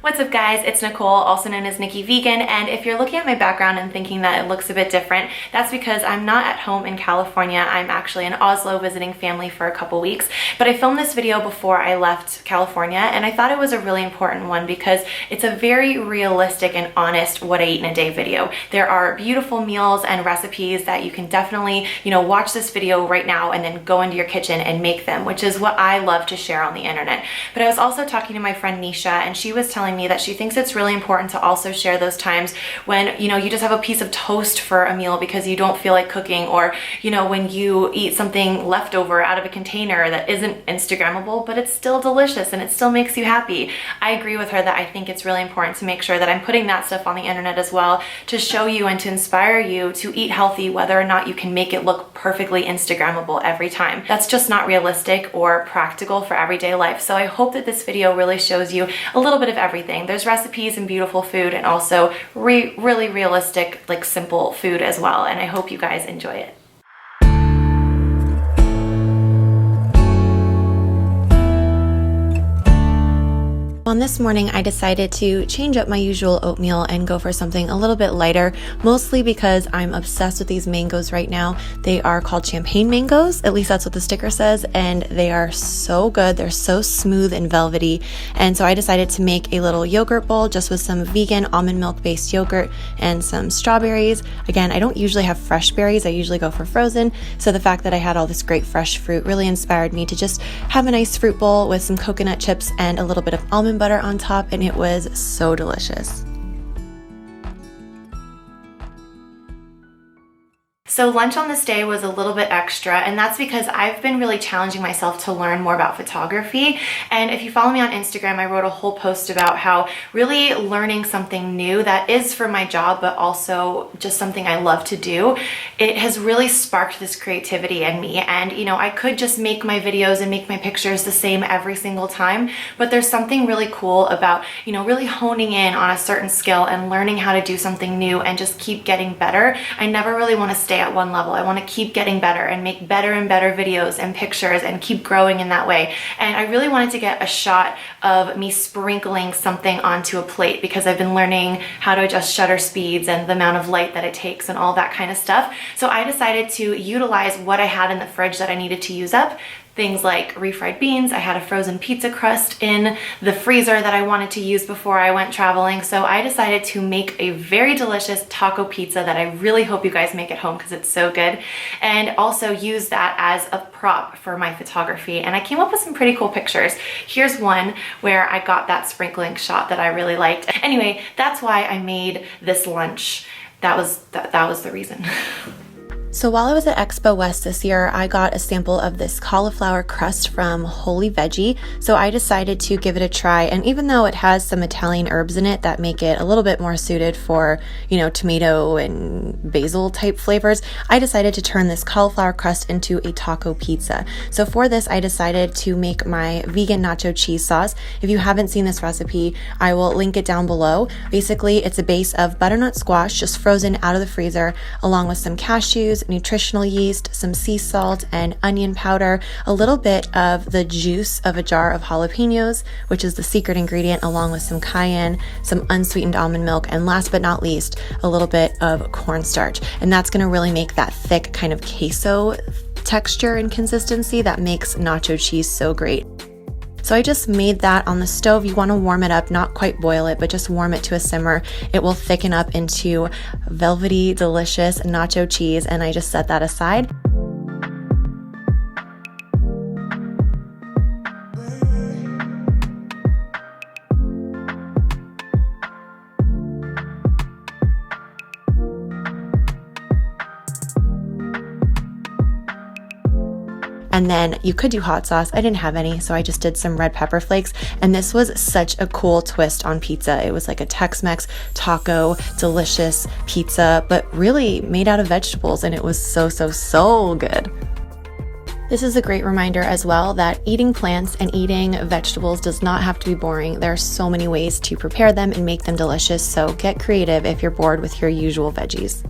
What's up guys, it's Nicole, also known as Nikki Vegan, and if you're looking at my background and thinking that it looks a bit different, that's because I'm not at home in California. I'm actually in Oslo visiting family for a couple weeks, but I filmed this video before I left California, and I thought it was a really important one because it's a very realistic and honest what I eat in a day video. There are beautiful meals and recipes that you can definitely, watch this video right now and then go into your kitchen and make them, which is what I love to share on the internet. But I was also talking to my friend Nisha, and she was telling me that she thinks it's really important to also share those times when you just have a piece of toast for a meal because you don't feel like cooking, or when you eat something leftover out of a container that isn't Instagrammable but it's still delicious and it still makes you happy. I agree with her that I think it's really important to make sure that I'm putting that stuff on the internet as well to show you and to inspire you to eat healthy, whether or not you can make it look perfectly Instagrammable every time. That's just not realistic or practical for everyday life. So I hope that this video really shows you a little bit of everything. There's recipes and beautiful food, and also really realistic, simple food as well, and I hope you guys enjoy it. On this morning, I decided to change up my usual oatmeal and go for something a little bit lighter, mostly because I'm obsessed with these mangoes right now. They are called champagne mangoes, at least that's what the sticker says, and they are so good. They're so smooth and velvety, and so I decided to make a little yogurt bowl just with some vegan almond milk based yogurt and some strawberries. Again, I don't usually have fresh berries, I usually go for frozen, so the fact that I had all this great fresh fruit really inspired me to just have a nice fruit bowl with some coconut chips and a little bit of almond butter on top, and it was so delicious. So lunch on this day was a little bit extra, and that's because I've been really challenging myself to learn more about photography. And if you follow me on Instagram, I wrote a whole post about how really learning something new that is for my job, but also just something I love to do, it has really sparked this creativity in me. And I could just make my videos and make my pictures the same every single time, but there's something really cool about, really honing in on a certain skill and learning how to do something new and just keep getting better. I never really want to stay at one level. I want to keep getting better and make better and better videos and pictures and keep growing in that way. And I really wanted to get a shot of me sprinkling something onto a plate because I've been learning how to adjust shutter speeds and the amount of light that it takes and all that kind of stuff. So I decided to utilize what I had in the fridge that I needed to use up. Things like refried beans. I had a frozen pizza crust in the freezer that I wanted to use before I went traveling. So I decided to make a very delicious taco pizza that I really hope you guys make at home because it's so good. And also use that as a prop for my photography. And I came up with some pretty cool pictures. Here's one where I got that sprinkling shot that I really liked. Anyway, that's why I made this lunch. That was the reason. So while I was at Expo West this year, I got a sample of this cauliflower crust from Holy Veggie. So I decided to give it a try. And even though it has some Italian herbs in it that make it a little bit more suited for, tomato and basil type flavors, I decided to turn this cauliflower crust into a taco pizza. So for this, I decided to make my vegan nacho cheese sauce. If you haven't seen this recipe, I will link it down below. Basically, it's a base of butternut squash, just frozen out of the freezer, along with some cashews, nutritional yeast, some sea salt, and onion powder, a little bit of the juice of a jar of jalapenos, which is the secret ingredient, along with some cayenne, some unsweetened almond milk, and last but not least, a little bit of cornstarch. And that's going to really make that thick kind of queso texture and consistency that makes nacho cheese so great. So I just made that on the stove. You want to warm it up, not quite boil it, but just warm it to a simmer. It will thicken up into velvety, delicious nacho cheese, and I just set that aside. And then you could do hot sauce. I didn't have any, so I just did some red pepper flakes. And this was such a cool twist on pizza. It was like a Tex-Mex taco, delicious pizza, but really made out of vegetables. And it was so good. This is a great reminder as well that eating plants and eating vegetables does not have to be boring. There are so many ways to prepare them and make them delicious, so get creative if you're bored with your usual veggies.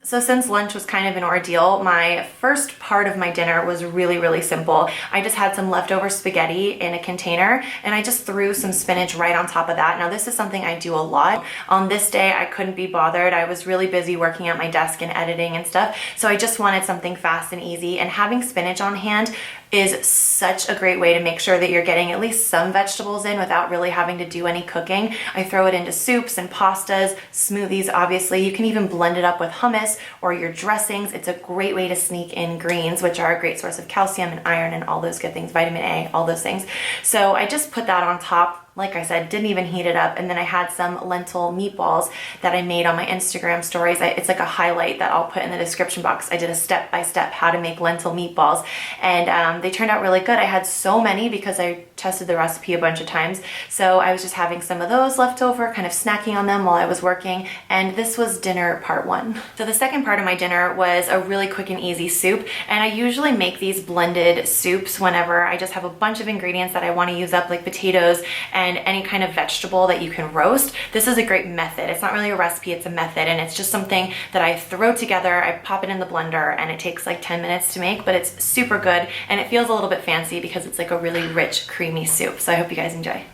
So since lunch was kind of an ordeal, my first part of my dinner was really simple. I just had some leftover spaghetti in a container and I just threw some spinach right on top of that. Now this is something I do a lot. On this day, I couldn't be bothered. I was really busy working at my desk and editing and stuff. So I just wanted something fast and easy, and having spinach on hand is such a great way to make sure that you're getting at least some vegetables in without really having to do any cooking. I throw it into soups and pastas, smoothies, obviously. You can even blend it up with hummus or your dressings. It's a great way to sneak in greens, which are a great source of calcium and iron and all those good things, vitamin A, all those things. So I just put that on top. Like I said, didn't even heat it up. And then I had some lentil meatballs that I made on my Instagram stories. It's like a highlight that I'll put in the description box. I did a step-by-step how to make lentil meatballs, and they turned out really good. I had so many because I tested the recipe a bunch of times. So I was just having some of those left over, kind of snacking on them while I was working. And this was dinner part one. So the second part of my dinner was a really quick and easy soup. And I usually make these blended soups whenever I just have a bunch of ingredients that I want to use up, like potatoes and any kind of vegetable that you can roast. This is a great method. It's not really a recipe, it's a method, and it's just something that I throw together. I pop it in the blender and it takes like 10 minutes to make, but it's super good and it feels a little bit fancy because it's like a really rich, creamy soup. So I hope you guys enjoy.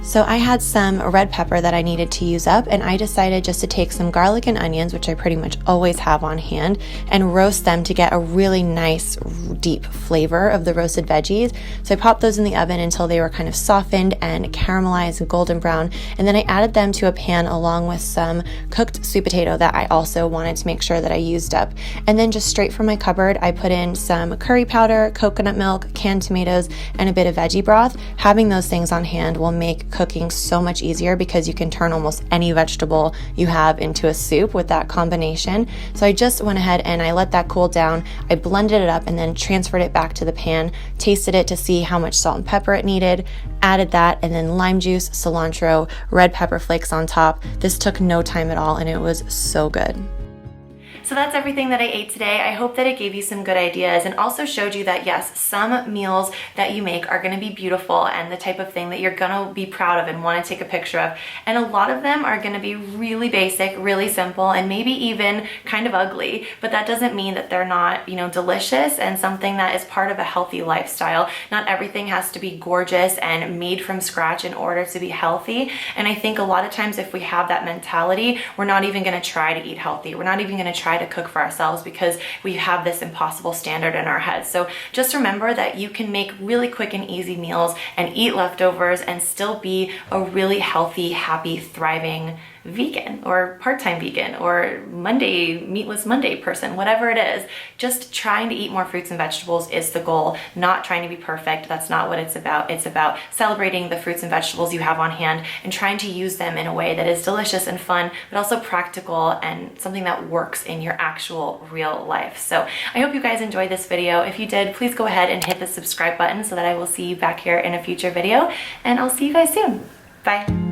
So I had some red pepper that I needed to use up, and I decided just to take some garlic and onions, which I pretty much always have on hand, and roast them to get a really nice deep flavor of the roasted veggies. So I popped those in the oven until they were kind of softened and caramelized and golden brown, and then I added them to a pan along with some cooked sweet potato that I also wanted to make sure that I used up. And then just straight from my cupboard, I put in some curry powder, coconut milk, canned tomatoes, and a bit of veggie broth. Having those things on hand will make cooking so much easier because you can turn almost any vegetable you have into a soup with that combination. So I just went ahead and I let that cool down. I blended it up and then transferred it back to the pan, tasted it to see how much salt and pepper it needed, added that, and then lime juice, cilantro, red pepper flakes on top. This took no time at all and it was so good. So that's everything that I ate today. I hope that it gave you some good ideas and also showed you that yes, some meals that you make are gonna be beautiful and the type of thing that you're gonna be proud of and wanna take a picture of. And a lot of them are gonna be really basic, really simple, and maybe even kind of ugly, but that doesn't mean that they're not, delicious and something that is part of a healthy lifestyle. Not everything has to be gorgeous and made from scratch in order to be healthy. And I think a lot of times if we have that mentality, we're not even gonna try to eat healthy. We're not even gonna try to cook for ourselves because we have this impossible standard in our heads. So just remember that you can make really quick and easy meals and eat leftovers and still be a really healthy, happy, thriving vegan or part-time vegan or meatless Monday person, whatever it is. Just trying to eat more fruits and vegetables is the goal, not trying to be perfect. That's not what it's about. It's about celebrating the fruits and vegetables you have on hand and trying to use them in a way that is delicious and fun, but also practical and something that works in your actual real life. So I hope you guys enjoyed this video. If you did, please go ahead and hit the subscribe button so that I will see you back here in a future video, and I'll see you guys soon. Bye.